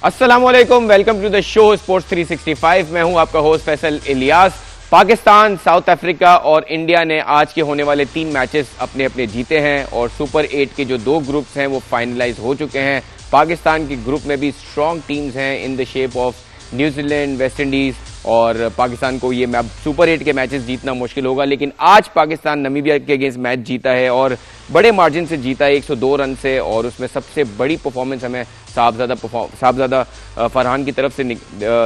अस्सलामुअलैकुम, welcome to the show sports 365। मैं हूं आपका host Faisal Ilyas. Pakistan, South Africa और इंडिया ने आज के होने वाले 3 मैचेस अपने अपने जीते हैं और सुपर 8 के जो 2 ग्रुप्स हैं वो फाइनलाइज हो चुके हैं। पाकिस्तान के ग्रुप में भी स्ट्रॉन्ग टीम्स हैं in the shape of New Zealand, West Indies, और पाकिस्तान को ये सुपर 8 के मैचेस जीतना मुश्किल होगा। लेकिन आज पाकिस्तान नामीबिया के अगेंस्ट मैच जीता है और बड़े मार्जिन से जीता है, 102 रन से, और उसमें सबसे बड़ी परफॉर्मेंस हमें साहबजादा फरहान की तरफ से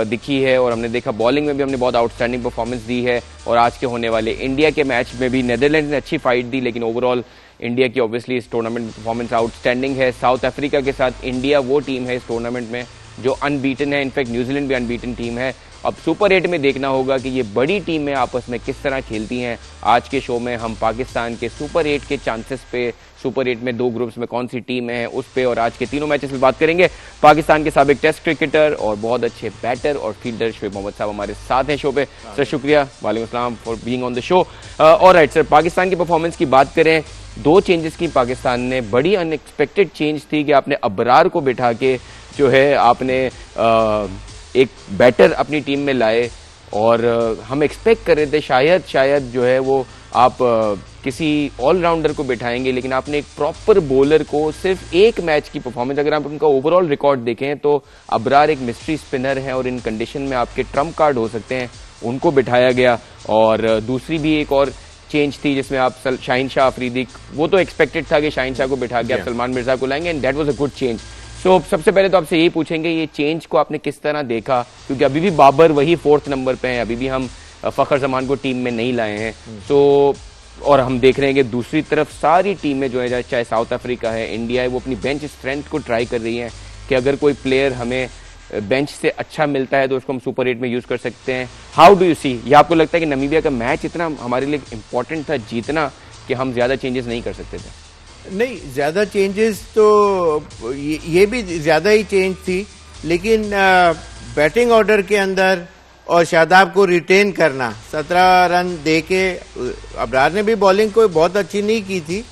दिखी है। और हमने देखा बॉलिंग में भी हमने बहुत आउटस्टैंडिंग परफॉर्मेंस दी है। और आज के होने वाले इंडिया के मैच में भी नीदरलैंड ने अच्छी फाइट दी, लेकिन ओवरऑल इंडिया की ऑब्वियसली इस टूर्नामेंट में परफॉर्मेंस आउटस्टैंडिंग है। साउथ अफ्रीका के साथ इंडिया वो टीम है इस टूर्नामेंट में जो अनबीटन है, इनफैक्ट न्यूजीलैंड भी अनबीटन टीम है। अब सुपर 8 में देखना होगा कि ये बड़ी टीमें आपस में किस तरह खेलती हैं। आज के शो में हम पाकिस्तान के सुपर 8 के चांसेस पे, सुपर 8 में 2 ग्रुप्स में कौन सी टीम है उस पे, और आज के तीनों मैचेस पे बात करेंगे। पाकिस्तान के साबिक टेस्ट क्रिकेटर और बहुत अच्छे बैटर और फील्डर शोएब मोहम्मद साहब हमारे साथ हैं शो पे। सर शुक्रिया, वालेकुम अस्सलाम for being on the show. Alright sir, Pakistan की परफॉर्मेंस की बात करें, 2 चेंजेस की पाकिस्तान ने, बड़ी अनएक्सपेक्टेड चेंज थी कि आपने अबरार को बिठा के जो है आपने एक बैटर अपनी टीम में लाए, और हम एक्सपेक्ट कर रहे थे शायद जो है वो आप किसी ऑलराउंडर को बिठाएंगे, लेकिन आपने एक प्रॉपर बॉलर को, सिर्फ एक मैच की परफॉर्मेंस, अगर आप उनका ओवरऑल रिकॉर्ड देखें तो अबरार एक मिस्ट्री स्पिनर है और इन कंडीशन में आपके ट्रम्प कार्ड हो सकते हैं, उनको बिठाया गया। और दूसरी भी एक और चेंज थी जिसमें आप शाहीन शाह अफरीदी, वो तो एक्सपेक्टेड था कि शाहीन शाह को बिठा के आप सलमान मिर्जा को लाएंगे, and that was a good change. So सबसे पहले तो आपसे यही पूछेंगे, ये चेंज को आपने किस तरह देखा, क्योंकि अभी भी बाबर वही 4th नंबर पे हैं, अभी भी हम फखर जमान को टीम में नहीं लाए हैं। सो और हम देख रहे हैं कि दूसरी तरफ सारी टीमें जो है, चाहे साउथ अफ्रीका है, इंडिया है, वो अपनी बेंच स्ट्रेंथ को ट्राई कर रही हैं कि अगर कोई प्लेयर हमें बेंच से अच्छा मिलता है तो उसको हम सुपर 8 में यूज कर सकते हैं। हाउ डू यू सी, या आपको लगता है कि नामीबिया का मैच इतना हमारे लिए इंपॉर्टेंट था जीतना कि हम ज्यादा चेंजेस नहीं कर सकते थे? नहीं, ज्यादा चेंजेस तो ये भी ज्यादा ही चेंज थी, लेकिन बैटिंग ऑर्डर के अंदर और शादाब को रिटेन करना, 17 रन देके, अबरार ने भी बॉलिंग कोई बहुत अच्छी नहीं की थी,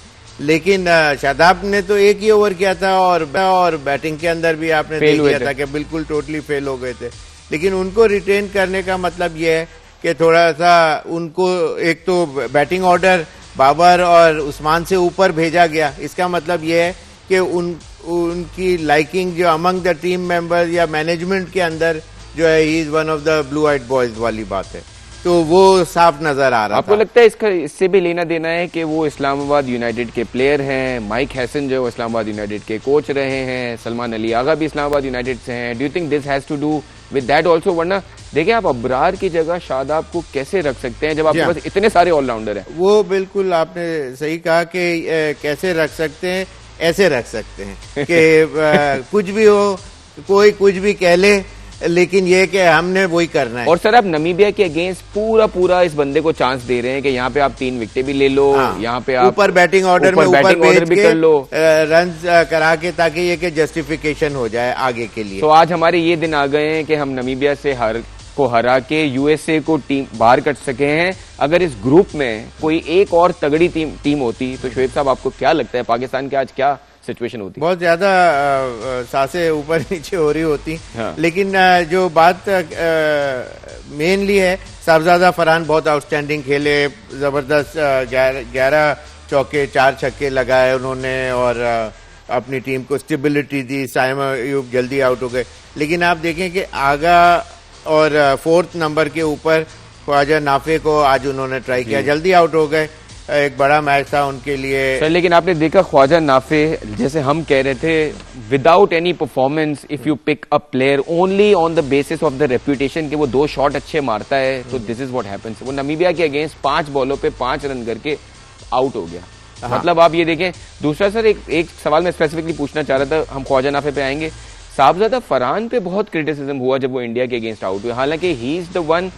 लेकिन शादाब ने तो एक ही ओवर किया था, और बैटिंग के अंदर भी आपने देख लिया था कि बिल्कुल टोटली फेल हो गए थे। लेकिन उनको रिटेन करने का मतलब यह है कि थोड़ा सा उनको, एक तो बैटिंग ऑर्डर बाबर और उस्मान से ऊपर भेजा गया, इसका मतलब यह है कि उनकी लाइकिंग जो अमंग द टीम मेंबर्स या मैनेजमेंट के अंदर जो है, he is one of the blue eyed boys वाली बात है, तो वो साफ नजर आ रहा आपको था। लगता है इससे भी लेना देना है कि वो इस्लामाबाद यूनाइटेड के प्लेयर हैं, माइक हैसन जो है इस्लामाबाद यूनाइटेड के कोच रहे हैं, सलमान अली आगा भी इस्लामाबाद यूनाइटेड से हैं। Do you think this has to do with that also? वरना देखिए, आप अबरार की जगह शादाब को कैसे रख सकते हैं जब आपके पास इतने सारे ऑलराउंडर हैं? वो बिल्कुल आपने सही कहा कि कैसे रख सकते हैं, ऐसे रख सकते हैं कि कुछ भी हो, कोई कुछ भी कह ले, लेकिन ये कि हमने वही करना है। और सर, आप नामीबिया के अगेंस्ट पूरा इस बंदे को चांस दे रहे हैं कि यहाँ पे आप 3 विकेटें भी ले लो, यहाँ पे आप ऊपर बैटिंग ऑर्डर में ऊपर भी कर लो, रन करा के, ताकि ये कि जस्टिफिकेशन हो जाए आगे के लिए। तो आज हमारे ये दिन आ गए हैं कि हम नामीबिया से हरा के यूएसए को टीम बाहर कर सके हैं। अगर इस ग्रुप में कोई एक और तगड़ी टीम होती तो शोएब साहब, आपको क्या लगता है पाकिस्तान की आज क्या सिचुएशन होती? बहुत ज्यादा सांसें ऊपर नीचे हो रही होती। हाँ। लेकिन जो बात मेनली है, साहबजादा फरहान बहुत आउटस्टैंडिंग खेले, जबरदस्त 11 चौके 4 छक्के लगाए उन्होंने और अपनी टीम को स्टेबिलिटी दी। साइम अयूब जल्दी आउट हो गए, लेकिन आप देखें कि आगा और 4th नंबर के ऊपर ख्वाजा नाफे को आज उन्होंने ट्राई किया, जल्दी आउट हो गए। एक बड़ा मैच था उनके लिए सर, लेकिन आपने देखा ख्वाजा नाफे, जैसे हम कह रहे थे, without any performance, if you pick a player only on the basis of the reputation कि वो 2 शॉट अच्छे मारता है, तो दिस इज व्हाट हैपेंस। वो नामीबिया के अगेंस्ट 5 बॉलों पे 5 रन करके आउट हो गया। हाँ। मतलब आप ये देखें। दूसरा सर, एक सवाल मैं स्पेसिफिकली पूछना चाह रहा था, हम ख्वाजा नाफे पे आएंगे। साहबजादा फरहान पे बहुत क्रिटिसिज्म हुआ जब वो इंडिया के अगेंस्ट आउट हुए, हालांकि he is the one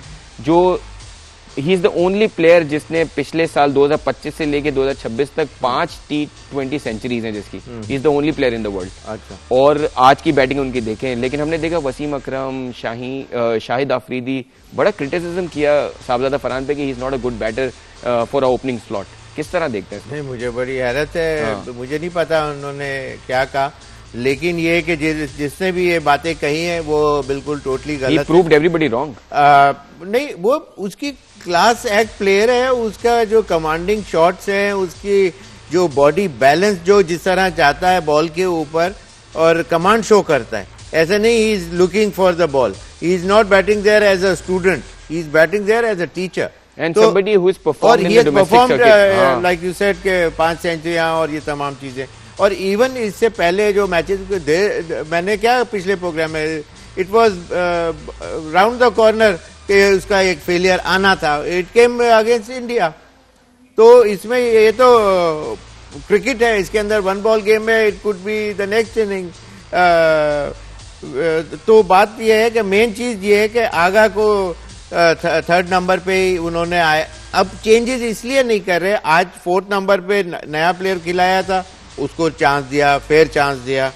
he is the only player जिसने पिछले साल 2025 से लेके 2026 तक 5 T20 सेंचुरीज हैं जिसकी। He is the only player in the world. अच्छा। और आज की बैटिंग उनकी देखें, लेकिन हमने देखा वसीम अकरम, शाहिद अफरीदी, बड़ा क्रिटिसिज्म किया साहबजादा फरहान पे कि he is not a good batter for a opening slot. किस तरह देखते हैं? नहीं, मुझे बड़ी हैरत है। हाँ। मुझे नहीं पता उन्होंने क्या कहा, लेकिन ये है कि जिसने भी ये बातें कही हैं वो बिल्कुल टोटली He गलत proved everybody wrong. नहीं, वो उसकी क्लास एक्ट प्लेयर है, उसका जो कमांडिंग शॉट्स हैं, उसकी जो बॉडी बैलेंस जो जिस तरह चाहता है बॉल के ऊपर और कमांड शो करता है। ऐसा नहीं he is looking for the ball, he is not batting there as a student, he is batting there as a teacher. And somebody who is performed in the domestic circuit. Like you said के 5 सेंचुरियां और ये तमाम चीजें। और even इससे पहले जो matches मैंने क्या पिछले प्रोग्राम में, it was round the corner के उसका एक फेलियर आना था, इट केम अगेंस्ट इंडिया। तो इसमें ये तो क्रिकेट है, इसके अंदर 1 बॉल गेम है, it could be the next inning. तो बात यह है कि मेन चीज ये है कि आगा को थर्ड नंबर पे ही उन्होंने आए। अब चेंजेस इसलिए नहीं कर रहे, आज 4th नंबर पे नया प्लेयर खिलाया था, उसको चांस दिया, फेयर चांस दिया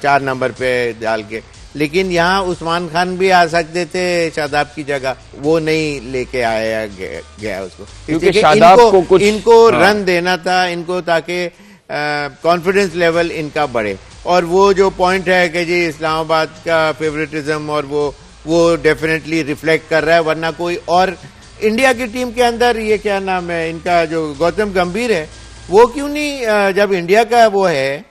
4 नंबर पे डाल के। लेकिन यहाँ उस्मान खान भी आ सकते थे शादाब की जगह, वो नहीं लेके आया गया उसको, क्योंकि शादाब को कुछ इनको रन देना था इनको, ताकि कॉन्फिडेंस लेवल इनका बढ़े। और वो जो पॉइंट है कि जी इस्लामाबाद का फेवरेटिज्म, और वो डेफिनेटली रिफ्लेक्ट कर रहा है, वरना कोई और इंडिया की टीम के अंदर ये क्या नाम है इनका, जो गौतम गंभीर है, वो क्यों नहीं, जब इंडिया का वो है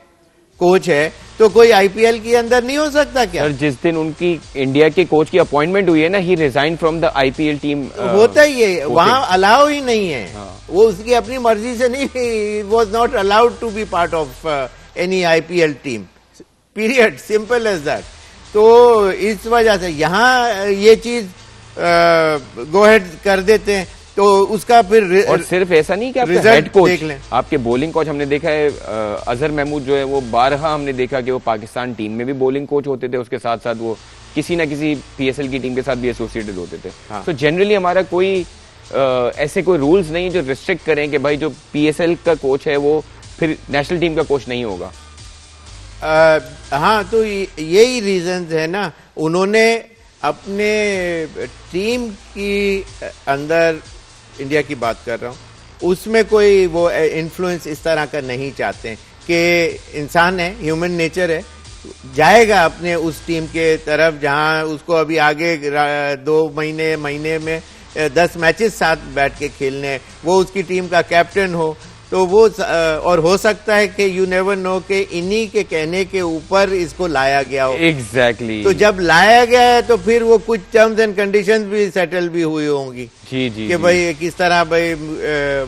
कोच है, तो कोई आईपीएल के अंदर नहीं हो सकता क्या? सर, जिस दिन उनकी इंडिया के कोच की अपॉइंटमेंट हुई है ना, he resign from the IPL team. होता ही है, वहां अलाउ ही नहीं है। वो उसकी अपनी मर्जी से नहीं, was not allowed to be part of any IPL team, period, simple as that. तो इस वजह से यहाँ ये चीज गो हेड कर देते हैं, तो उसका फिर और सिर्फ ऐसा नहीं कि आपके हेड कोच, आपके बॉलिंग कोच हमने देखा है, अजहर महमूद जो है वो बारहा हमने देखा कि वो पाकिस्तान टीम में भी बॉलिंग कोच होते थे, उसके साथ साथ वो किसी ना किसी पीएसएल की टीम के साथ भी एसोसिएटेड होते थे। तो जनरली हमारा कोई ऐसे कोई रूल्स नहीं जो रिस्ट्रिक्ट करें कि भाई जो पीएसएल का कोच है वो फिर नेशनल टीम का कोच नहीं होगा। हाँ, तो यही रीजन है ना, उन्होंने अपने टीम की अंदर, इंडिया की बात कर रहा हूँ, उसमें कोई वो इन्फ्लुएंस इस तरह का नहीं चाहते हैं कि इंसान है, ह्यूमन नेचर है, जाएगा अपने उस टीम के तरफ जहाँ उसको अभी आगे 2 महीने में 10 मैचेस साथ बैठ के खेलने, वो उसकी टीम का कैप्टन हो, तो वो और हो सकता है कि यू नेवर नो कि इन्हीं के कहने के ऊपर इसको लाया गया हो। एग्जैक्टली। तो जब लाया गया है तो फिर वो कुछ टर्म्स एंड कंडीशंस भी सेटल भी हुई होंगी कि भाई किस तरह भाई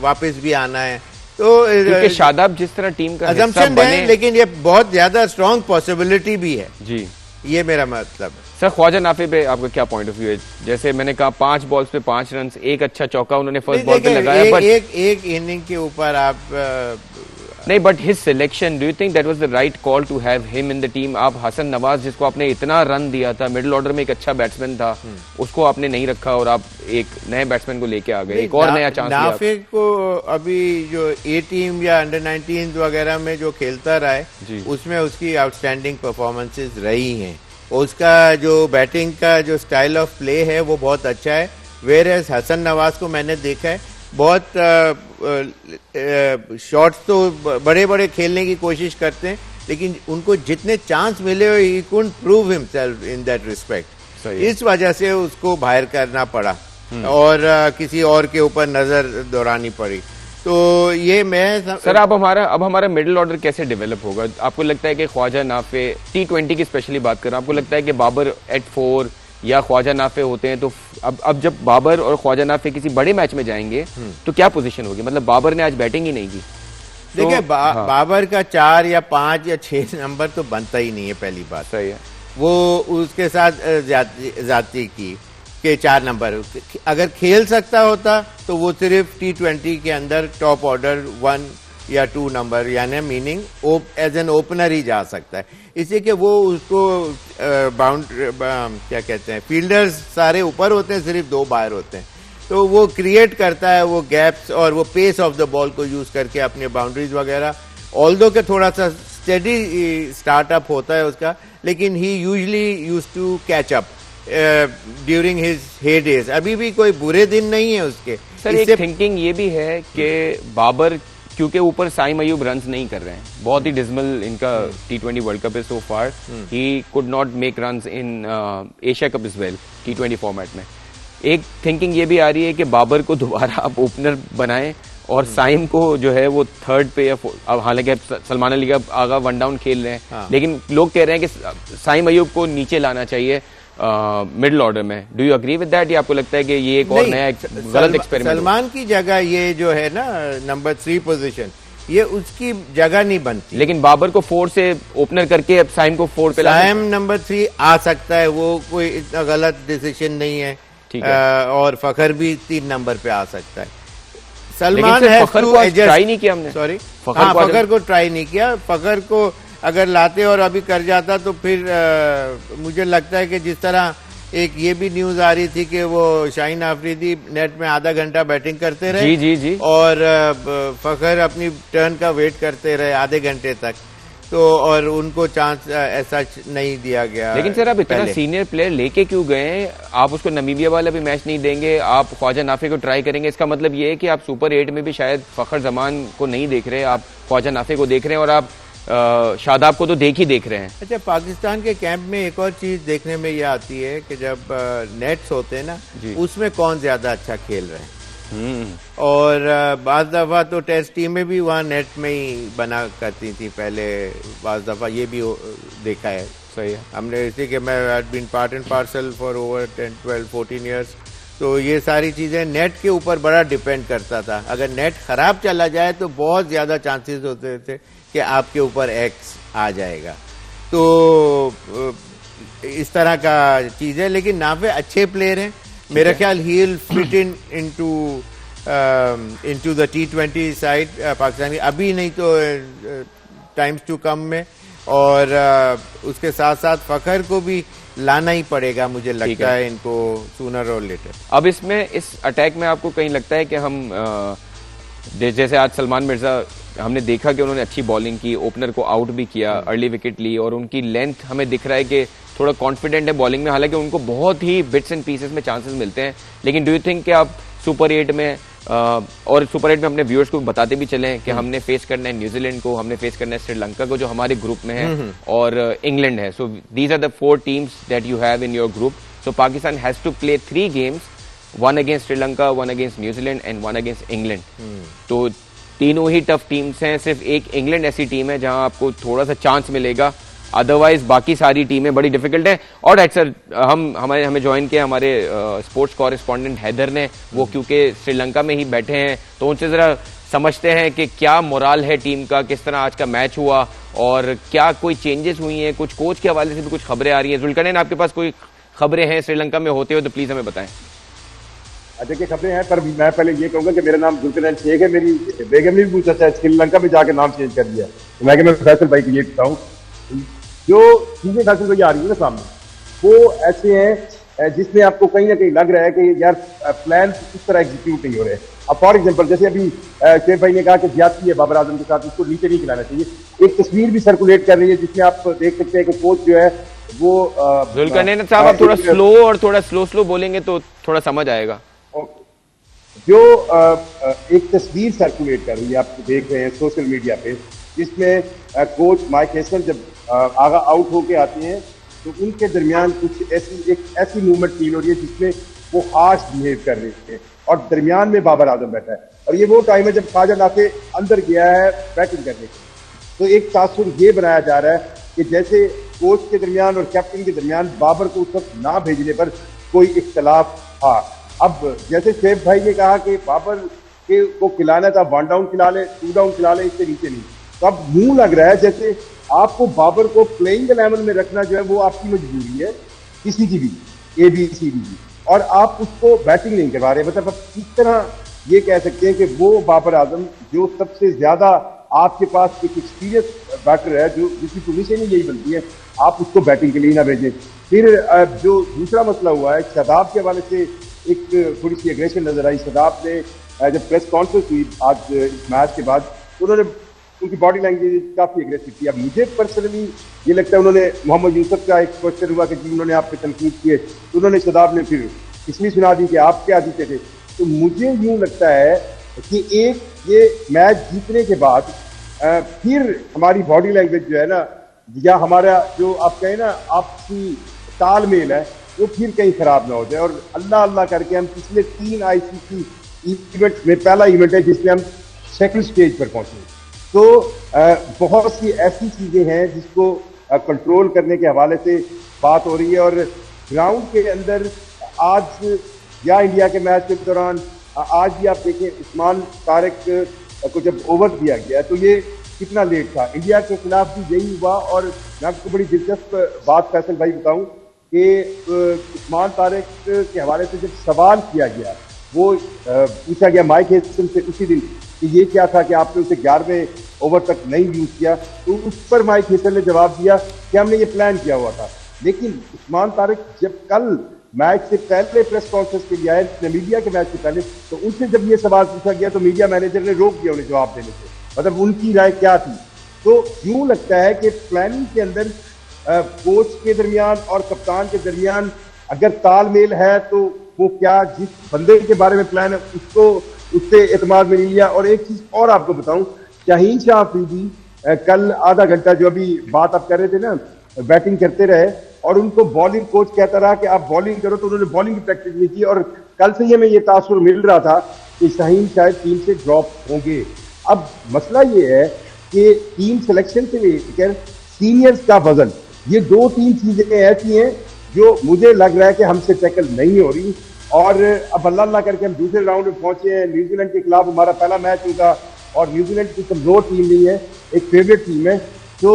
वापस भी आना है। तो क्योंकि शादाब जिस तरह टीम का अजम्पशन है, लेकिन ये बहुत ज्यादा स्ट्रॉन्ग पॉसिबिलिटी भी है जी, ये मेरा मतलब है। सर, ख्वाजा नाफी पे आपका क्या पॉइंट ऑफ व्यू है? जैसे मैंने कहा 5 बॉल्स पे 5 रन, एक अच्छा चौका उन्होंने फर्स्ट बॉल पे लगाया, बट एक इनिंग के ऊपर आप नहीं, but his selection, do you think that was the right call to have him in the team? आप हसन नवाज, जिसको आपने इतना रन दिया था, मिडिल ऑर्डर में एक अच्छा बैट्समैन था, उसको आपने नहीं रखा और आप एक नए बैट्समैन को लेके आ गए, एक और नया चांस दिया। नाफी को अभी जो ए टीम या अंडर 19 वगैरह में जो खेलता रहा है, उसमें उसकी आउटस्टैंडिंग परफॉर्मेंसेज रही हैं। उसका जो बैटिंग का जो स्टाइल ऑफ प्ले है वो बहुत अच्छा है। वेयर एज हसन नवाज को मैंने देखा है, बहुत शॉट्स तो बड़े बड़े खेलने की कोशिश करते हैं, लेकिन उनको जितने चांस मिले he couldn't prove himself in that respect. इस वजह से उसको बाहर करना पड़ा और किसी और के ऊपर नजर दौड़ानी पड़ी। तो ये मैं सर, अब हमारा मिडिल ऑर्डर कैसे डेवलप होगा? आपको लगता है कि ख्वाजा नाफे, T20 की स्पेशली बात कर रहा हूं, आपको लगता है कि बाबर एट 4 या ख्वाजा नाफे होते हैं, तो अब जब बाबर और ख्वाजा नाफे किसी बड़े मैच में जाएंगे तो क्या पोजीशन होगी? मतलब बाबर ने आज बैटिंग ही नहीं की। देखिए, बाबर का 4 या 5 या 6 नंबर तो बनता ही नहीं है, पहली बात। सही है, वो उसके साथ जाती की के 4 नंबर अगर खेल सकता होता तो वो सिर्फ T20 के अंदर टॉप ऑर्डर 1 या 2 नंबर, यानी मीनिंग एज एन ओपनर ही जा सकता है। इसलिए कि वो उसको क्या कहते हैं, फील्डर्स सारे ऊपर होते हैं, सिर्फ 2 बाहर होते हैं, तो वो क्रिएट करता है वो गैप्स और वो पेस ऑफ द बॉल को यूज करके अपने बाउंड्रीज वगैरह, ऑल्दो के थोड़ा सा स्टेडी स्टार्टअप होता है उसका, लेकिन he usually use to catch up during his heydays. अभी भी कोई बुरे दिन नहीं है उसके। सर, एक थिंकिंग ये भी है कि बाबर क्योंकि ऊपर साइम अयूब रन्स नहीं कर रहे हैं, बहुत ही डिसमल इनका T20 वर्ल्ड कप है so far. He could not make runs in Asia cup is well T20 format में। एक थिंकिंग ये भी आ रही है कि बाबर को दोबारा आप ओपनर बनाएं और साइम को जो है वो थर्ड पे या अब हालांकि सलमान अली का आगा वन डाउन खेल रहे हैं, लेकिन लोग कह रहे हैं कि साइम अयूब को नीचे लाना चाहिए मिडिल ऑर्डर में। Do you agree with that, या आपको लगता है कि ये एक और नया गलत एक्सपेरिमेंट? सलमान की जगह ये जो है ना नंबर 3 पोजीशन, ये उसकी जगह नहीं बनती। लेकिन बाबर को 4 से ओपनर करके अब साइम को 4 पे साइम नंबर 3 आ सकता है, वो कोई इतना गलत डिसीजन नहीं है। ठीक है। और फखर भी 3 नंबर पे आ सकता है। सलमान है ट्राई नहीं किया हमने। सॉरी, फखर को ट्राई नहीं किया। फखर को अगर लाते और अभी कर जाता तो फिर मुझे लगता है कि जिस तरह एक ये भी न्यूज आ रही थी कि वो शाहीन आफरीदी नेट में आधा घंटा बैटिंग करते रहे, जी और फखर अपनी टर्न का वेट करते रहे आधे घंटे तक, तो और उनको चांस ऐसा नहीं दिया गया। लेकिन सर आप इतना सीनियर प्लेयर लेके क्यों गए? आप उसको नमीबिया वाला भी मैच नहीं देंगे, आप ख्वाजा नाफे को ट्राई करेंगे। इसका मतलब ये है कि आप सुपर 8 में भी शायद फखर जमान को नहीं देख रहे, आप ख्वाजा नाफे को देख रहे हैं और आप शादाब को तो देख रहे हैं। अच्छा, पाकिस्तान के कैंप में एक और चीज देखने में ये आती है कि जब नेट्स होते हैं ना, उसमें कौन ज्यादा अच्छा खेल रहे हैं। और बाज दफा तो टेस्ट टीमें भी वहाँ नेट में ही बना करती थी पहले, बाज दफा ये भी देखा है। सही है। हमने इसी के मैं had been part and parcel for over 10, 12, 14 years, तो ये सारी चीजें नेट के ऊपर बड़ा डिपेंड करता था। अगर नेट खराब चला जाए तो बहुत ज्यादा चांसेस होते थे कि आपके ऊपर एक्स आ जाएगा। तो इस तरह का चीज है, लेकिन नाफे अच्छे प्लेयर हैं। मेरा ख्याल he will fit into the T20 side Pakistan की, अभी नहीं तो टाइम्स टू कम में। और उसके साथ साथ फखर को भी लाना ही पड़ेगा, मुझे लगता है इनको सूनर और लेटर। अब इसमें इस अटैक में आपको कहीं लगता है कि हम जैसे आज सलमान मिर्जा हमने देखा कि उन्होंने अच्छी बॉलिंग की, ओपनर को आउट भी किया, अर्ली विकेट ली, और उनकी लेंथ हमें दिख रहा है कि थोड़ा कॉन्फिडेंट है बॉलिंग में, हालांकि उनको बहुत ही बिट्स एंड पीसेस में चांसेस मिलते हैं। लेकिन डू यू थिंक कि आप सुपर 8 में और सुपर 8 में अपने व्यूअर्स को बताते भी चलें कि हमने फेस करना है न्यूजीलैंड को, हमने फेस करना है श्रीलंका को जो हमारे ग्रुप में है, और इंग्लैंड है। So these are the 4 teams that you have in your group. So Pakistan has to play 3 games, 1 against Sri Lanka, 1 against New Zealand and 1 against England. तो तीनों ही टफ टीम्स हैं, सिर्फ एक इंग्लैंड ऐसी टीम है जहां आपको थोड़ा सा चांस मिलेगा, अदरवाइज बाकी सारी टीमें बड़ी डिफिकल्ट हैं। और सर हमें ज्वाइन किया हमारे स्पोर्ट्स कॉरेस्पॉन्डेंट हैदर ने, वो क्योंकि श्रीलंका में ही बैठे हैं, तो उनसे जरा समझते हैं कि क्या मोराल है टीम का, किस तरह आज का मैच हुआ और क्या कोई चेंजेस हुई हैं, कुछ कोच के हवाले से भी कुछ खबरें आ रही हैं। जुल्करनैन, आपके पास कोई खबरें हैं श्रीलंका में होते हुए तो प्लीज हमें बताएं। देखिए खबरें हैं, पर मैं पहले ये कहूंगा कि मेरा नाम जुल्करनैन शेख है। मेरी बेगम ने भी पूछा था, श्रीलंका में जाके नाम चेंज कर दिया। तो मैं फैसल भाई को ये बताऊं, जो चीजें फैसल भाई आ रही है ना सामने, वो ऐसे हैं जिसमें आपको कहीं ना कहीं लग रहा है कि यार प्लान किस तरह एग्जीक्यूट नहीं हो रहे। अब फॉर एग्जाम्पल जैसे अभी शेख भाई ने कहा कि ज्यादती है बाबर आजम के साथ, उसको नीचे नहीं खिलाना चाहिए। एक तस्वीर भी सर्कुलेट कर रही है जिसमें आप देख सकते हैं कि कोच जो है वो जुल्करनैन साहब आप थोड़ा स्लो और थोड़ा स्लो बोलेंगे तो थोड़ा समझ आएगा। जो एक तस्वीर सर्कुलेट कर रही है, आप देख रहे हैं सोशल मीडिया पे, जिसमें कोच माइक हेसन जब आगा आउट होके आते हैं तो उनके दरमियान कुछ ऐसी मूवमेंट फील हो रही है जिसमें वो हार्श बिहेव कर रहे थे, और दरमियान में बाबर आजम बैठा है। और ये वो टाइम है जब ख्वाजा नाफे अंदर गया है बैटिंग करने के, तो एक तासुर ये बनाया जा रहा है कि जैसे कोच के दरमियान और कैप्टन के दरमियान बाबर को उस वक्त ना भेजने पर कोई इख्तलाफ था। अब जैसे शेख भाई ने कहा कि बाबर के को खिलाना था, 1 डाउन खिला ले, 2 डाउन खिला ले, इससे नीचे नहीं। तो अब यूं लग रहा है जैसे आपको बाबर को प्लेइंग 11 में रखना जो है वो आपकी मजबूरी है, किसी की भी ABCD की, और आप उसको बैटिंग नहीं करवा रहे। मतलब आप इस तरह ये कह सकते हैं कि वो बाबर आजम जो सबसे ज्यादा आपके पास एक एक्सपीरियंस बैटर है, जो जिसकी पोजीशन ही यही बनती है, आप उसको बैटिंग के लिए ना भेजें। फिर जो दूसरा मसला हुआ है, शादाब के हवाले से एक थोड़ी सी एग्रेशन नजर आई। शादाब ने जब प्रेस कॉन्फ्रेंस हुई आज इस मैच के बाद, उन्होंने उनकी बॉडी लैंग्वेज काफी एग्रेसिव थी। अब मुझे पर्सनली ये लगता है, उन्होंने मोहम्मद यूसुफ का एक क्वेश्चन हुआ कि जी उन्होंने आप पे तनकीद किए, तो उन्होंने शादाब ने फिर इसलिए सुना दी कि आप क्या जीते थे। तो मुझे यूं लगता है कि एक ये मैच जीतने के बाद फिर हमारी बॉडी लैंग्वेज जो है ना, या हमारा जो आप कहें ना आपसी तालमेल है, वो फिर कहीं खराब ना हो जाए। और अल्लाह अल्लाह करके हम पिछले 3 ICC इवेंट में पहला इवेंट है जिसमें हम सेकंड स्टेज पर पहुंचे। तो बहुत सी ऐसी चीजें हैं जिसको कंट्रोल करने के हवाले से बात हो रही है। और ग्राउंड के अंदर आज या इंडिया के मैच के दौरान आज भी आप देखें, उस्मान तारिक को जब ओवर दिया गया तो ये कितना लेट था। इंडिया के खिलाफ भी यही हुआ। और मैं आपको बड़ी दिलचस्प बात फैसल भाई बताऊं कि उस्मान तारिक के हवाले से जब सवाल किया गया, वो पूछा गया माइक हेसन से उसी दिन कि ये क्या था कि आपने उसे 11वें ओवर तक नहीं यूज किया, तो उस पर माइक हेसन ने जवाब दिया कि हमने ये प्लान किया हुआ था। लेकिन उस्मान तारिक जब कल मैच से पहले प्रेस कॉन्फ्रेंस के लिए आए, नामीबिया के मैच से पहले, तो उनसे जब ये सवाल पूछा गया तो मीडिया मैनेजर ने रोक दिया उन्हें जवाब देने से, मतलब उनकी राय क्या थी। तो यूं लगता है कि प्लानिंग के अंदर कोच के दरमियान और कप्तान के दरमियान अगर तालमेल है तो वो क्या जिस बंदे के बारे में प्लान है उसको उससे एतमाद में नहीं लिया। और एक चीज और आपको बताऊं, शाहीन शाह अफरीदी कल आधा घंटा जो अभी बात आप कर रहे थे ना, बैटिंग करते रहे और उनको बॉलिंग कोच कहता रहा कि आप बॉलिंग करो, तो उन्होंने बॉलिंग की प्रैक्टिस नहीं की। और कल से हमें ये तासुर मिल रहा था कि शाहीन शायद टीम से ड्रॉप होंगे। अब मसला ये है कि टीम सिलेक्शन से लेकर सीनियर्स का वजन, ये 2-3 चीजें ऐसी हैं जो मुझे लग रहा है कि हमसे टैकल नहीं हो रही। और अब अल्लाह करके हम दूसरे राउंड में पहुंचे हैं। न्यूजीलैंड के खिलाफ हमारा पहला मैच होगा और न्यूजीलैंड की कमजोर टीम नहीं है, एक फेवरेट टीम है। तो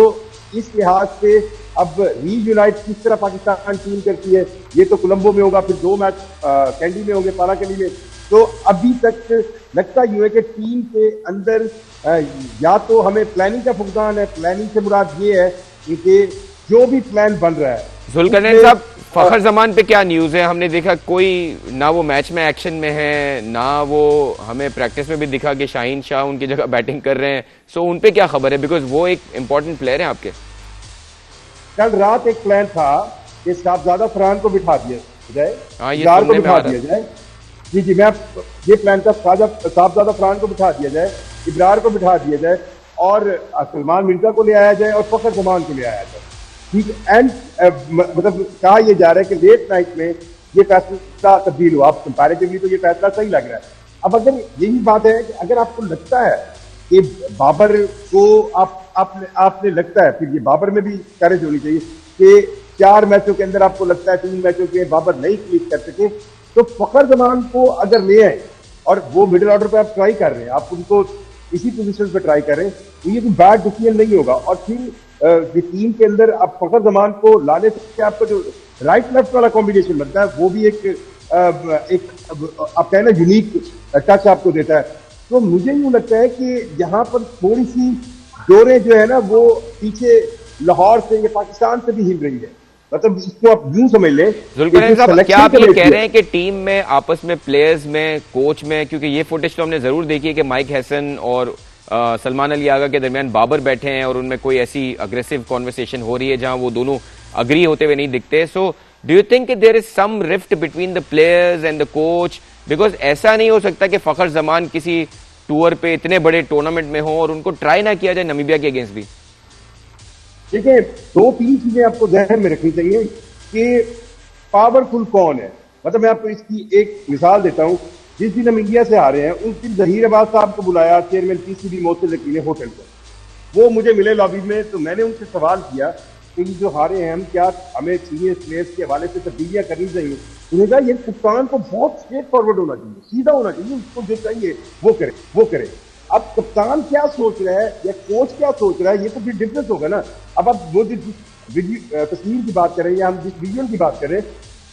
इस लिहाज से अब रीयूनाइट किस तरह पाकिस्तान टीम करती है, ये तो कोलंबो में होगा, फिर 2 मैच कैंडी में होंगे, पाराकली में। तो अभी तक लगता यूं है कि टीम के अंदर या तो हमें प्लानिंग का फुकदान है। प्लानिंग से मुराद ये है कि जो भी प्लान बन रहा है। जुल्करनैन साहब, फखर जमान पे क्या न्यूज है? हमने देखा कोई ना वो मैच में एक्शन में है, ना वो हमें प्रैक्टिस में भी दिखा कि शाहीन शाह उनकी जगह बैटिंग कर रहे हैं। सो उन पे क्या खबर है, बिकॉज वो एक इंपॉर्टेंट प्लेयर है आपके। कल रात एक प्लान था कि साहबजादा फरहान को बिठा दिया जाए, हाँ, ये को सुनने में बिठा आ रहा दिया जाए। जी मैं ये प्लान था, साहबजादा फरहान को बिठा दिया जाए, इब्रार को बिठा दिया जाए और सलमान मिर्जा को ले आया जाए और फखर जमान को ले आया जाए। ठीक है। एंड मतलब कहा यह जा रहा है कि लेट नाइट में ये फैसला तब्दील हुआ। अब कंपैरेटिवली तो ये फैसला सही लग रहा है। अब अगर यही बात है कि अगर आपको लगता है कि बाबर को आपने लगता है, फिर ये बाबर में भी करेज होनी चाहिए कि 4 मैचों के अंदर आपको लगता है 3 मैचों के बाबर नहीं क्लिक कर सके, तो फखर जमान को अगर ले आए और वो मिडिल ऑर्डर पे आप ट्राई कर रहे हैं, आप उनको इसी पोजीशन पे ट्राई करें, तो ये कोई बैड डिसीजन नहीं होगा। और फिर टीम के अंदर आप फखर जमान को लाने से आपका जो राइट लेफ्ट वाला कॉम्बिनेशन बनता है वो भी एक आप कहें ना यूनिक टच आपको देता है। तो मुझे यूं लगता है कि यहाँ पर थोड़ी सी डोरें जो है ना वो पीछे लाहौर से या पाकिस्तान से भी हिल रही है। मतलब इसको आप यूं समझ लें। जुल्करनैन साहब, क्या आप ये कह रहे हैं कि टीम में आपस में प्लेयर्स में कोच में, क्योंकि ये फुटेज तो हमने जरूर देखी है कि माइक हैसन और सलमान अली आगा के दरमियान बाबर बैठे हैं और उनमें कोई ऐसी अग्रेसिव कॉन्वर्सेशन हो रही है जहां वो दोनों अग्री होते हुए नहीं दिखते। So do you think there is some rift between the players and the coach? Because ऐसा नहीं हो सकता कि फखर जमान किसी टूर पे इतने बड़े टूर्नामेंट में हो और उनको ट्राई ना किया जाए नामीबिया के अगेंस्ट भी। देखिए 2-3 चीजें आपको ध्यान में रखनी चाहिए कि पावरफुल कौन है। मतलब मैं आपको इसकी एक मिसाल देता हूं। जिस दिन हम इंडिया से आ रहे हैं उस दिन जहीर अब्बास साहब को बुलाया चेयरमैन पीसीबी मोहसिन लकीर ने होटल पर। वो मुझे मिले लॉबी में, तो मैंने उनसे सवाल किया कि जो हारे हैं हम, क्या हमें सीनियर प्लेयर्स के हवाले से तब्दीलियां करनी चाहिए? उन्होंने कहा ये कप्तान को बहुत स्ट्रेट फॉरवर्ड होना चाहिए, सीधा होना चाहिए, उसको जो चाहिए वो करे। अब कप्तान क्या सोच रहा है या कोच क्या सोच रहा है, ये तो फिर डिफरेंस होगा ना। अब आप वो जिस तस्वीर की बात करें या हम जिस विजुअल की बात करें,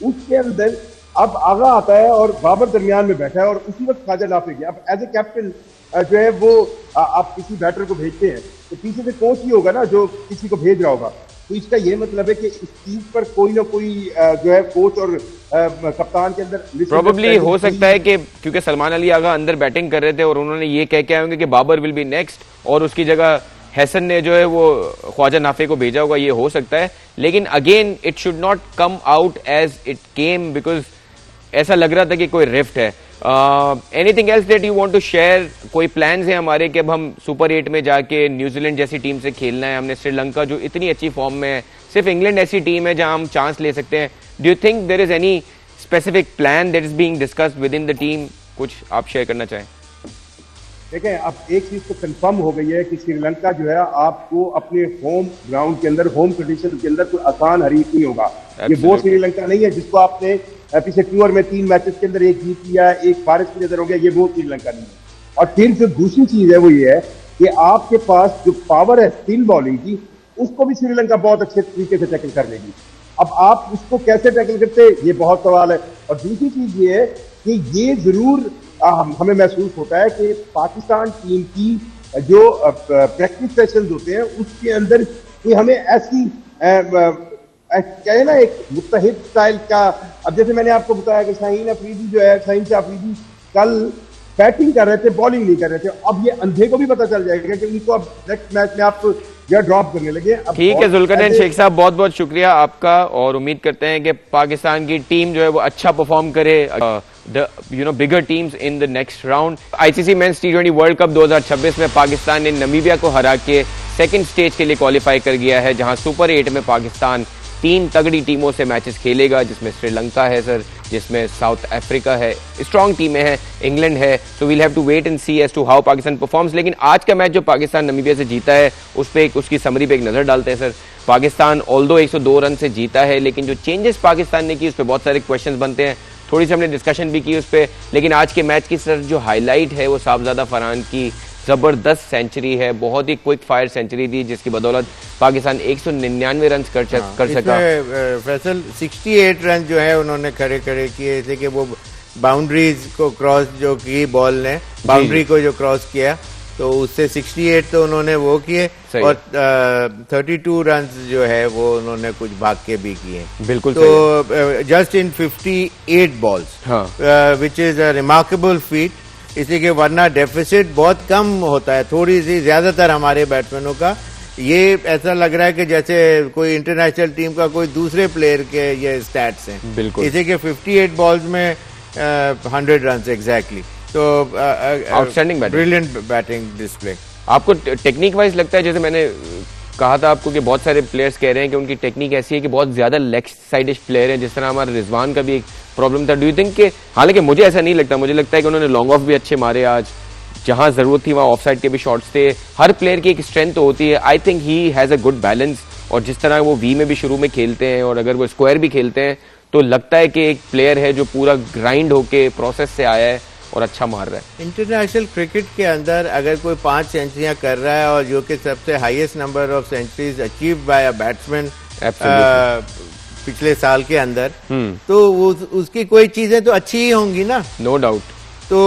उसके अंदर अब आगा आता है और बाबर दरमियान में बैठा है और उसी वक्त ख्वाजा नाफिक है। अब एज ए कैप्टन जो है वो आप किसी बैटर को भेजते हैं तो पीछे से कोच ही होगा ना जो किसी को भेज रहा होगा। तो इसका ये मतलब है कि इस चीज पर कोई ना कोई जो है कोच और कप्तान के अंदर प्रोबेबली हो सकता है कि क्योंकि सलमान अली आगा अंदर बैटिंग कर रहे थे और उन्होंने ये कह के आए होंगे कि बाबर विल बी नेक्स्ट और उसकी जगह हैसन ने जो है वो ख्वाजा नाफे को भेजा होगा, ये हो सकता है। लेकिन again it should not come out as it came, because ऐसा लग रहा था कि कोई रिफ्ट है। Anything else that you want to share? कोई प्लान्स हैं हमारे कि अब हम सुपर 8 में जाके न्यूजीलैंड जैसी टीम से खेलना है? हमने श्रीलंका जो इतनी अच्छी फॉर्म में है, सिर्फ इंग्लैंड ऐसी टीम है जहां हम चांस ले सकते हैं. Do you think there is any specific plan that is being discussed within the team? कुछ आप शेयर करना चाहें? देखें, अब एक चीज तो कंफर्म हो गई है कि श्रीलंका जो है आपको अपने होम ग्राउंड के अंदर, होम कंडीशन के अंदर कोई आसान हरीफ नहीं होगा. ये वो श्रीलंका नहीं है जिसको आपने पिछले टूर में 3 मैचेस के अंदर एक जीत लिया, एक फारिश की नजर हो गया. ये वो श्रीलंका नहीं है. और फिर जो दूसरी चीज है वो ये है कि आपके पास जो पावर है स्पिन बॉलिंग की, उसको भी श्रीलंका बहुत अच्छे तरीके से टैकल कर लेगी. अब आप उसको कैसे टैकल करते, ये बहुत सवाल है. और दूसरी चीज ये है कि ये जरूर हमें महसूस होता है कि पाकिस्तान टीम की जो प्रैक्टिस सेशंस होते हैं उसके अंदर कि हमें ऐसी कहे ना एक मुत्तहिद स्टाइल का. अब जैसे मैंने आपको बताया कि शाहीन अफरीदी जो है, शाहीन शाह अफरीदी कल बैटिंग कर रहे थे, बॉलिंग नहीं कर रहे थे. अब ये अंधे को भी पता चल जाएगा कि उनको अब नेक्स्ट मैच में आप या ड्रॉप करने लगे. ठीक है जुल्करनैन शेख साहब, बहुत बहुत शुक्रिया आपका और उम्मीद करते हैं कि पाकिस्तान की टीम जो है वो अच्छा परफॉर्म करे bigger teams in the next round. ICC men's T20 world cup 2026 में पाकिस्तान ने नामीबिया को हरा के सेकंड स्टेज के लिए क्वालिफाई कर गया है, जहां सुपर 8 में पाकिस्तान 3 तगड़ी टीमों से मैचेस खेलेगा, जिसमें श्रीलंका है सर, जिसमें साउथ अफ्रीका है, स्ट्रॉन्ग टीमें हैं, इंग्लैंड है. So we'll have to wait and see as to how Pakistan performs. लेकिन आज का मैच जो पाकिस्तान नामीबिया से जीता है उस पर उसकी समरी पे एक नजर डालते हैं सर. पाकिस्तान ऑल्दो 102 रन से जीता है, लेकिन जो चेंजेस पाकिस्तान ने की उस पर बहुत सारे क्वेश्चन बनते हैं. थोड़ी सी हमने डिस्कशन भी की उस पर. लेकिन आज के मैच की सर जो हाईलाइट है वो साहबजादा फरहान की जबरदस्त सेंचुरी है, बहुत ही क्विक फायर सेंचुरी थी जिसकी बदौलत पाकिस्तान 199 रन कर सका. फैसल 68 रन जो है उन्होंने खड़े किए, जैसे कि वो बाउंड्रीज को क्रॉस जो की बॉल ने बाउंड्री को जो क्रॉस किया तो उससे 68 तो उन्होंने वो किए और 32 रन जो है वो उन्होंने कुछ भाग के भी किए. बिल्कुल. तो just in 58 balls which is a remarkable feet. इसलिए कि वरना डेफिसिट बहुत कम होता है, थोड़ी सी ज्यादातर हमारे बैट्समैनों का. ये ऐसा लग रहा है कि जैसे कोई इंटरनेशनल टीम का कोई दूसरे प्लेयर के ये स्टैट्स हैं. बिल्कुल. इसी के 58 बॉल्स में 100 रन एग्जैक्टली. तो outstanding batting, brilliant batting display. आपको टेक्निक वाइज लगता है, जैसे मैंने कहा था आपको कि बहुत सारे प्लेयर्स कह रहे हैं कि उनकी टेक्निक ऐसी है कि बहुत ज्यादा लेग साइडिश प्लेयर है, जिस तरह हमारा रिजवान का भी एक प्रॉब्लम था. डू यू थिंक कि, हालांकि मुझे ऐसा नहीं लगता, मुझे लगता है कि उन्होंने लॉन्ग ऑफ भी अच्छे मारे आज, जहां जरूरत थी वहां ऑफ साइड के भी शॉट्स थे. हर प्लेयर की एक स्ट्रेंथ होती है. I think he has a good balance. और जिस तरह वो वी में भी शुरू में खेलते हैं और अगर वो स्क्वायर भी खेलते हैं तो लगता है कि एक प्लेयर है जो पूरा ग्राइंड होके प्रोसेस से आया है और अच्छा मार रहा है. इंटरनेशनल क्रिकेट के अंदर अगर कोई 5 सेंचुरियां कर रहा है और जो कि सबसे highest number of centuries achieve by a batsman पिछले साल के अंदर, तो उसकी कोई चीजें तो अच्छी ही होंगी ना. No doubt. तो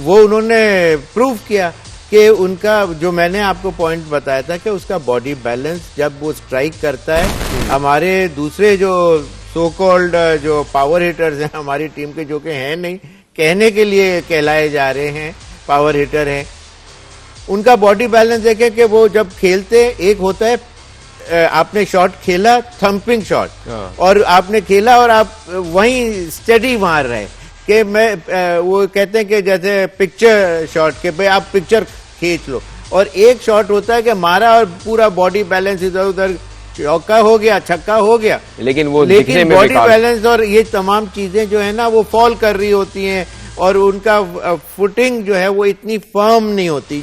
वो उन्होंने प्रूव किया कि उनका जो मैंने आपको पॉइंट बताया था कि उसका बॉडी बैलेंस जब वो स्ट्राइक करता है, हमारे दूसरे जो सो कॉल्ड जो पावर हिटर्स हैं हमारी टीम के, जो कि हैं नहीं, कहने के लिए कहलाए जा रहे हैं पावर हिटर हैं, उनका बॉडी बैलेंस देखें कि वो जब खेलते, एक होता है आपने शॉट खेला थंपिंग शॉट, और आपने खेला और आप वहीं स्टेडी मार रहे कि मैं वो कहते हैं कि जैसे पिक्चर शॉट के भाई आप पिक्चर खींच लो, और एक शॉट होता है कि मारा और पूरा बॉडी बैलेंस इधर उधर, चौका हो गया, छक्का हो गया, लेकिन बॉडी बैलेंस और ये तमाम चीजें जो है ना वो फॉल कर रही होती हैं और उनका फुटिंग जो है वो इतनी फर्म नहीं होती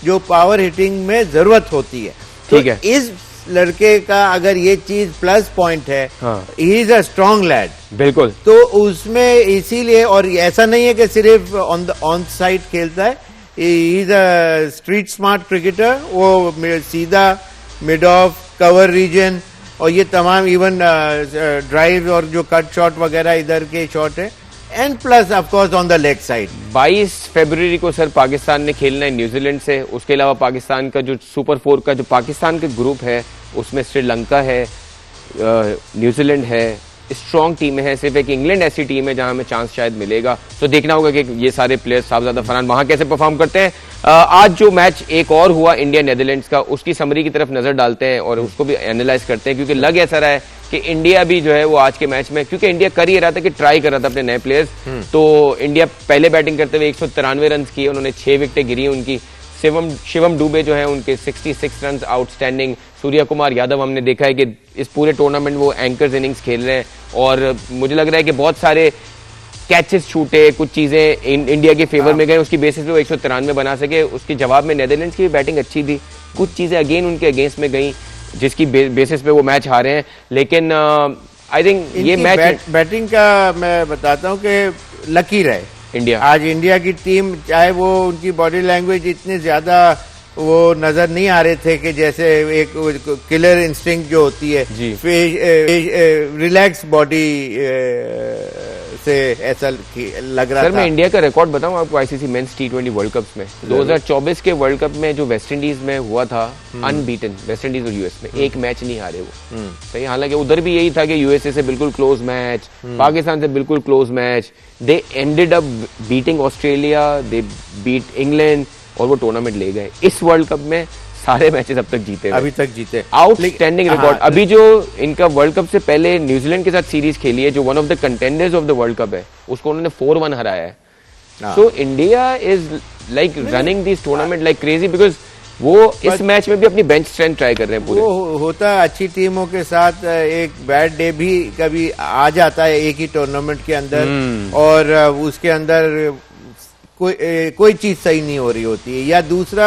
जो पावर हिटिंग में जरूरत होती है. ठीक है. इस लड़के का अगर ये चीज प्लस पॉइंट है, he is a strong lad. बिल्कुल. तो उसमें इसीलिए, और ऐसा नहीं है कि सिर्फ ऑन साइड खेलता है, he is a street smart cricketer. वो सीधा मिड ऑफ कवर रीजन और ये तमाम इवन ड्राइव और जो कट शॉट वगैरह इधर के शॉट है, and plus of course on the leg side. 22 फरवरी को सर पाकिस्तान ने खेलना है न्यूजीलैंड से. उसके अलावा पाकिस्तान का जो सुपर 4 का जो पाकिस्तान का ग्रुप है उसमें श्रीलंका है, न्यूजीलैंड है, स्ट्रॉन्ग टीम है. सिर्फ एक इंग्लैंड ऐसी टीम है जहां हमें चांस शायद मिलेगा. तो देखना होगा कि ये सारे प्लेयर्स साहबजादा फरहान वहां कैसे परफॉर्म करते हैं. आज जो मैच एक और हुआ इंडिया नेदरलैंड्स का, उसकी समरी की तरफ नजर डालते हैं और उसको भी एनालाइज करते हैं, क्योंकि लग ऐसा रहा है कि इंडिया भी जो है वो आज के मैच में, क्योंकि इंडिया कर ही रहा था कि ट्राई कर रहा था अपने नए प्लेयर्स, तो इंडिया पहले बैटिंग करते हुए 193 रन किए, उन्होंने 6 विकेटें गिरी उनकी। शिवम डुबे जो है उनके 66 रन आउटस्टैंडिंग। सूर्या कुमार यादव हमने देखा है कि इस पूरे टूर्नामेंट वो एंकर्स इनिंग्स खेल रहे हैं और मुझे लग रहा है कि बहुत सारे कैचेस छूटे, कुछ चीजें इंडिया के फेवर में गए, उसकी बेसिस पे वो 193 बना सके। उसके जवाब में नेदरलैंड्स की बैटिंग अच्छी थी, कुछ चीजें अगेन उनके अगेंस्ट में गई जिसकी बेसिस पे वो मैच हारे हैं। लेकिन आई थिंक ये मैच बैटिंग का मैं बताता हूं कि लकी रहे इंडिया। आज इंडिया की टीम, चाहे वो उनकी बॉडी लैंग्वेज इतने ज्यादा वो नजर नहीं आ रहे थे कि जैसे एक किलर इंस्टिंक्ट जो होती है, रिलैक्स बॉडी से ऐसा लग रहा था। सर मैं इंडिया का रिकॉर्ड बताऊं आपको आईसीसी मेंस टी20 वर्ल्ड कप्स में 2024 के वर्ल्ड कप में जो वेस्ट इंडीज में हुआ था, अनबीटन वेस्ट इंडीज और यूएस में एक मैच नहीं हारे वो। सही, हालांकि उधर भी यही था कि यूएसए से बिल्कुल क्लोज मैच, पाकिस्तान से बिल्कुल close match, they ended up beating Australia, they beat England और वो टूर्नामेंट ले गए। इस वर्ल्ड कप में सारे मैचेस अब तक जीते, अभी तक जीते, आउटस्टैंडिंग रिकॉर्ड। अभी जो इनका वर्ल्ड कप से पहले न्यूजीलैंड के साथ सीरीज खेली है, जो one of the contenders of the world cup है, उसको उन्होंने 4-1 हराया है। So India is like running this tournament like crazy, because वो इस मैच में भी अपनी बेंच स्ट्रेंथ ट्राई कर रहे हैं पूरे। वो होता है अच्छी टीमों के साथ, एक बैड डे भी कभी आ जाता है एक ही टूर्नामेंट के अंदर, और उसके अंदर कोई चीज सही नहीं हो रही होती है, या दूसरा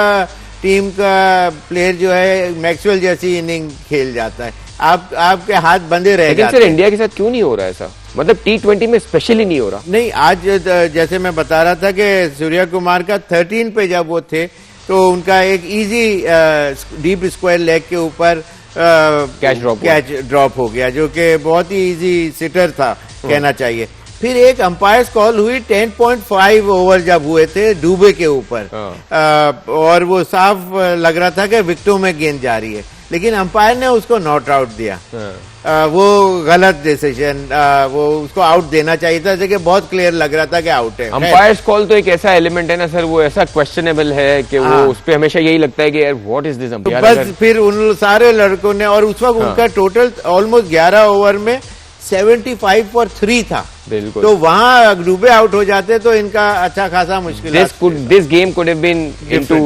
टीम का प्लेयर जो है मैक्सवेल जैसी इनिंग खेल जाता है, आपके हाथ बंधे रह जाते हैं। सर इंडिया के साथ क्यों नहीं हो रहा ऐसा, मतलब टी20 में स्पेशली नहीं हो रहा? नहीं, आज जैसे मैं बता रहा था कि सूर्या कुमार का 13 पे जब वो थे तो उनका एक इजी डीप स्क्वायर लेग के ऊपर कैच ड्रॉप हो गया, जो कि बहुत ही इजी सिटर था कहना चाहिए। फिर एक अंपायर्स कॉल हुई 10.5 ओवर जब हुए थे डुबे के ऊपर, और वो साफ लग रहा था कि विकेटों में गेंद जा रही है, लेकिन अंपायर ने उसको नॉट आउट दिया। वो गलत डिसीजन, वो उसको आउट देना चाहिए था, जैसे बहुत क्लियर लग रहा था कि आउट है। अंपायर्स कॉल तो एक ऐसा एलिमेंट है ना सर, वो ऐसा क्वेश्चनेबल है कि वो उस पर हमेशा यही लगता है कि यार व्हाट इज दिस अंपायर। बस फिर उन सारे लड़कों ने, और उस वक्त उनका टोटल ऑलमोस्ट 11 ओवर में 75 for 3 था, बिल्कुल। तो वहां डूबे आउट हो जाते तो इनका अच्छा खासा मुश्किल। This game could have been into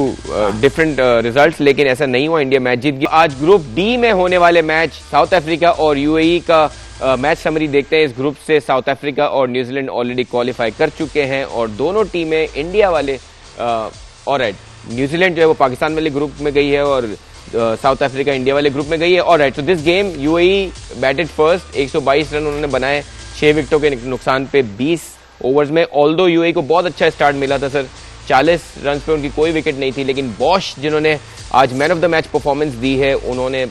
different results, लेकिन ऐसा नहीं हुआ, इंडिया मैच जीत गया। आज ग्रुप डी में होने वाले मैच साउथ अफ्रीका और यूएई का मैच समरी देखते हैं। इस ग्रुप से साउथ अफ्रीका और न्यूजीलैंड ऑलरेडी क्वालिफाई कर चुके हैं और दोनों टीमें इंडिया वाले और न्यूजीलैंड जो है वो पाकिस्तान वाले ग्रुप में गई है और साउथ अफ्रीका इंडिया वाले ग्रुप में गई है। Alright, so this game UAE batted first, 122 run उन्होंने बनाए 6 विकेटों के नुकसान पे 20 ओवर्स में। ऑल्दो यूएई को बहुत अच्छा स्टार्ट मिला था सर, 40 रन पे उनकी कोई विकेट नहीं थी, लेकिन बॉश जिन्होंने आज man of the match performance दी है, उन्होंने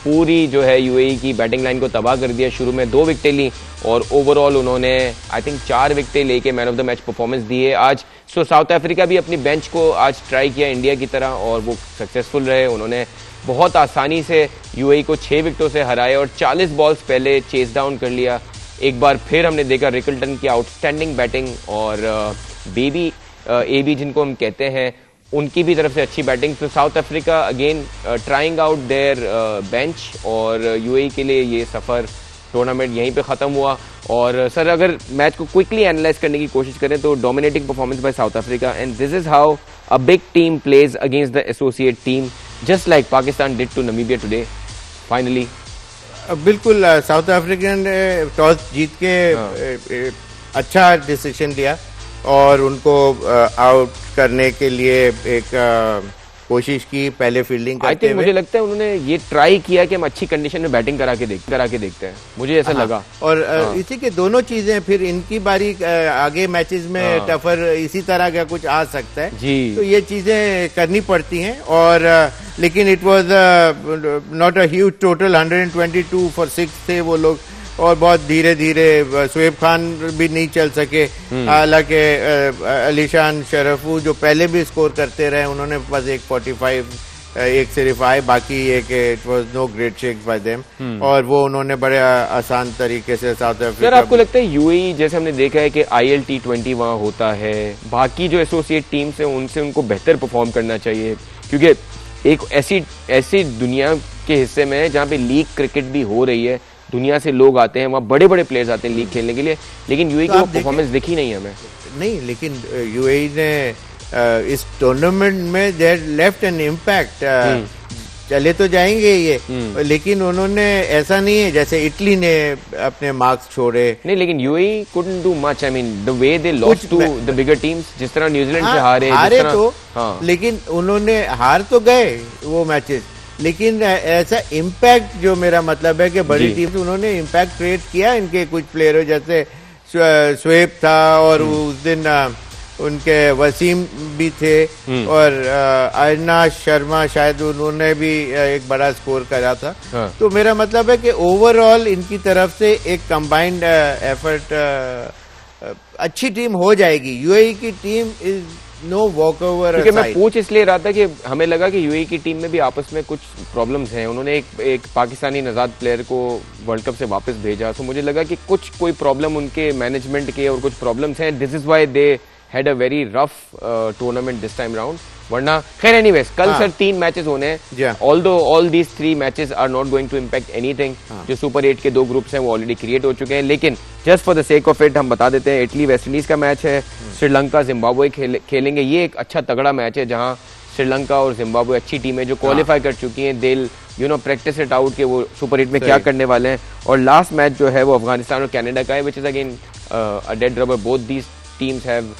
पूरी जो है यूएई की बैटिंग लाइन को तबाह कर दिया। शुरू में 2 विकेटें ली और ओवरऑल उन्होंने आई थिंक 4 विकेटें लेके man of the match performance दी है आज। सो साउथ अफ्रीका भी अपनी बेंच को आज ट्राई किया इंडिया की तरह और वो सक्सेसफुल रहे। उन्होंने बहुत आसानी से यूएई को 6 विकेटों से हराए और 40 बॉल्स पहले चेस डाउन कर लिया। एक बार फिर हमने देखा रिकल्टन की आउटस्टैंडिंग बैटिंग और बेबी एबी जिनको हम कहते हैं, उनकी भी तरफ से अच्छी बैटिंग। तो South Africa again trying out their bench और यूएई के लिए ये सफर टूर्नामेंट यहीं पे खत्म हुआ। और सर अगर मैच को क्विकली एनालाइज करने की कोशिश करें तो dominating performance by South Africa, and this is how a big team plays against the associate team, just like Pakistan did to Namibia today finally. बिल्कुल, साउथ अफ्रीकन ने टॉस जीत के अच्छा डिसीजन लिया और उनको आउट करने के लिए एक कोशिश की, पहले फील्डिंग करते हुए। मुझे लगता है उन्होंने ये ट्राई किया कि हम अच्छी कंडीशन में बैटिंग करा के देखते हैं, मुझे ऐसा लगा। और इसी के दोनों चीजें फिर इनकी बारी आगे मैचेस में टफर इसी तरह का कुछ आ सकता है जी, तो ये चीजें करनी पड़ती हैं। और लेकिन it was not a huge total, 122 for 6 थे वो लोग और बहुत धीरे धीरे शोएब खान भी नहीं चल सके। हालांकि अलीशान शरफू जो पहले भी स्कोर करते रहे, उन्होंने बस एक 45 एक सिर्फ आए, बाकी एक it was no great shakes by them, और वो उन्होंने बड़े आसान तरीके से साउथ अफ्रीका। सर आपको लगता है यूएई, जैसे हमने देखा है कि ILT20 वहां होता है, बाकी जो एसोसिएट टीम्स हैं उनसे उनको बेहतर परफॉर्म करना चाहिए, क्योंकि एक ऐसी दुनिया के हिस्से में जहाँ पे लीग क्रिकेट भी हो रही है, दुनिया से लोग आते हैं, वहाँ बड़े बड़े प्लेयर्स आते हैं लीग खेलने के लिए, लेकिन यूएई की वो परफॉर्मेंस दिखी नहीं हमें। नहीं, लेकिन यूएई ने इस टूर्नामेंट में देयर लेफ्ट एन इम्पैक्ट। चले तो जाएंगे ये, लेकिन उन्होंने ऐसा नहीं है जैसे इटली ने अपने मार्क्स छोड़े। नहीं, लेकिन UAE couldn't do much. I mean the way they lost to the bigger teams, जिस तरह न्यूजीलैंड से हारे तो हाँ। लेकिन उन्होंने हार तो गए वो मैचेस, लेकिन ऐसा इम्पैक्ट, जो मेरा मतलब है कि बड़ी टीम उन्होंने इम्पैक्ट क्रिएट किया। इनके कुछ प्लेयरों जैसे शोएब था, और उस दिन उनके वसीम भी थे, और अविनाश शर्मा शायद उन्होंने भी एक बड़ा स्कोर करा था। हाँ। तो मेरा मतलब है कि ओवरऑल इनकी तरफ से एक कंबाइंड एफर्ट अच्छी टीम हो जाएगी। यूएई की team is no walkover. क्योंकि मैं पूछ इसलिए रहा था कि हमें लगा कि यूएई की टीम में भी आपस में कुछ प्रॉब्लम्स हैं। उन्होंने एक पाकिस्तानी नजाद प्लेयर को वर्ल्ड कप से वापस भेजा, तो मुझे लगा कि कोई प्रॉब्लम उनके मैनेजमेंट के और कुछ प्रॉब्लम्स हैं। This is why they had a very rough tournament this time round. वरना खैर एनीवेज कल सर 3 मैचेस होने हैं। Although all these 3 matches are not going to impact anything. जो सुपर 8 के 2 ग्रुप्स हैं वो ऑलरेडी क्रिएट हो चुके हैं, लेकिन just for the sake of it हम बता देते हैं, इटली वेस्ट इंडीज का मैच है, श्रीलंका जिम्बाब्वे खेलेंगे। ये एक अच्छा तगड़ा मैच है जहां श्रीलंका और जिम्बाब्वे अच्छी टीम है जो क्वालिफाई कर चुकी हैं। दिल प्रैक्टिस इट आउट के वो सुपर 8 में क्या करने वाले हैं। और लास्ट मैच जो है वो अफगानिस्तान और कनाडा का है, which is again a dead rubber. Both these teams have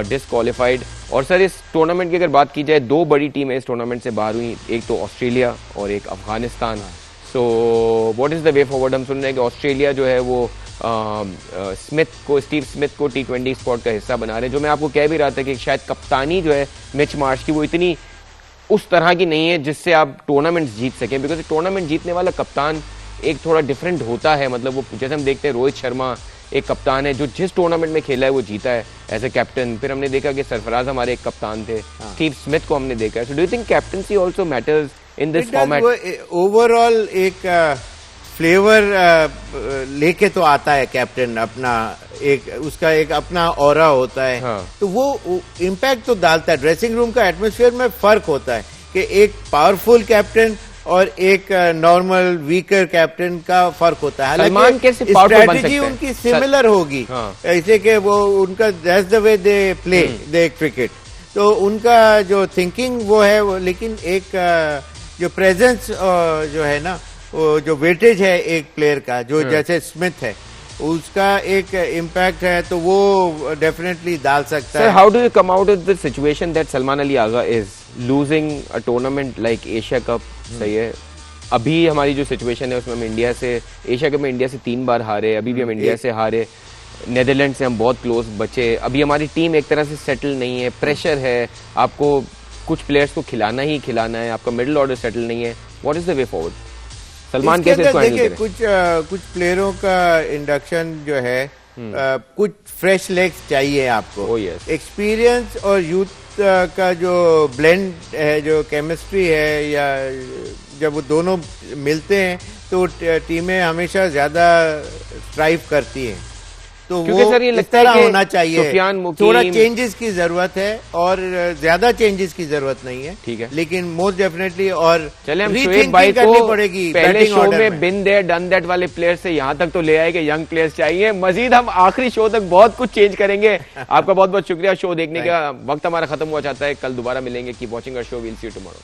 disqualified. और सर इस टूर्नामेंट की अगर बात की जाए, 2 बड़ी टीमें इस टूर्नामेंट से बाहर हुई, एक तो ऑस्ट्रेलिया और एक Afghanistan. So what is the way forward? हम सुन रहे हैं कि ऑस्ट्रेलिया जो है वो स्टीव स्मिथ को T20 स्क्वाड का हिस्सा बना रहे हैं। जो मैं आपको कह भी रहा था कि शायद कप्तानी जो है मिच मार्श की वो इतनी उस तरह की नहीं है जिससे आप टूर्नामेंट जीत सकें, बिकॉज टूर्नामेंट जीतने वाला कप्तान एक थोड़ा डिफरेंट होता है। मतलब वो जैसे हम देखते हैं रोहित शर्मा एक कप्तान है जो जिस टूर्नामेंट में खेला है वो जीता है एज ए कैप्टन। फिर हमने देखा कि सरफराज हमारे एक कप्तान थे, स्टीव स्मिथ को हमने देखा है। सो do you think captaincy also matters in this format? Overall एक फ्लेवर लेके तो आता है कैप्टन अपना, एक उसका एक अपना ऑरा होता है। हाँ। तो वो इम्पैक्ट तो डालता है। ड्रेसिंग रूम का एटमॉस्फेयर में फर्क होता है कि एक पावरफुल कैप्टन और एक नॉर्मल वीकर कैप्टन का फर्क होता है। सलमान कैसे स्ट्रेटजी उनकी सिमिलर होगी, ऐसे कि वो उनका that's the way they play they cricket. तो उनका जो थिंकिंग वो है वो, लेकिन एक जो प्रेजेंस जो है ना, वो जो वेटेज है एक प्लेयर का, जो जैसे स्मिथ है, उसका एक इम्पैक्ट है, तो वो डेफिनेटली डाल सकता है। How do you come out of the situation that Salman Ali Agha is losing a tournament like Asia Cup? सही है, अभी हमारी जो सिचुएशन है उसमें हम इंडिया से एशिया कप में इंडिया से 3 बार हारे, अभी भी हम इंडिया से हारे, नेदरलैंड से हम बहुत क्लोज बचे। अभी हमारी टीम एक तरह से सेटल नहीं है, प्रेशर है, आपको कुछ प्लेयर्स को खिलाना ही खिलाना है, आपका मिडिल ऑर्डर सेटल नहीं है। What is the way forward? Salman कैसे इसको हैंडल करें? कुछ प्लेयरों का इंडक्शन जो है, कुछ फ्रेश लेग्स चाहिए आपको। एक्सपीरियंस और यूथ का जो ब्लेंड है, जो केमिस्ट्री है, या जब वो दोनों मिलते हैं तो टीमें हमेशा ज्यादा स्ट्राइव करती हैं। तो वो सर ये इस तरह होना चाहिए। थोड़ा चेंजेस की जरूरत है और ज्यादा चेंजेस की जरूरत नहीं है, ठीक है, लेकिन मोस्ट डेफिनेटली। और चले हम शोएब भाई को पड़ेगी पहले शो में बिन देयर डन दैट वाले प्लेयर से यहाँ तक तो ले आए कि यंग प्लेयर्स चाहिए। मजीद हम आखिरी शो तक बहुत कुछ चेंज करेंगे। आपका बहुत बहुत शुक्रिया शो देखने का। वक्त हमारा खत्म हुआ चाहता है, कल दोबारा मिलेंगे। Keep watching our show, we'll see you tomorrow.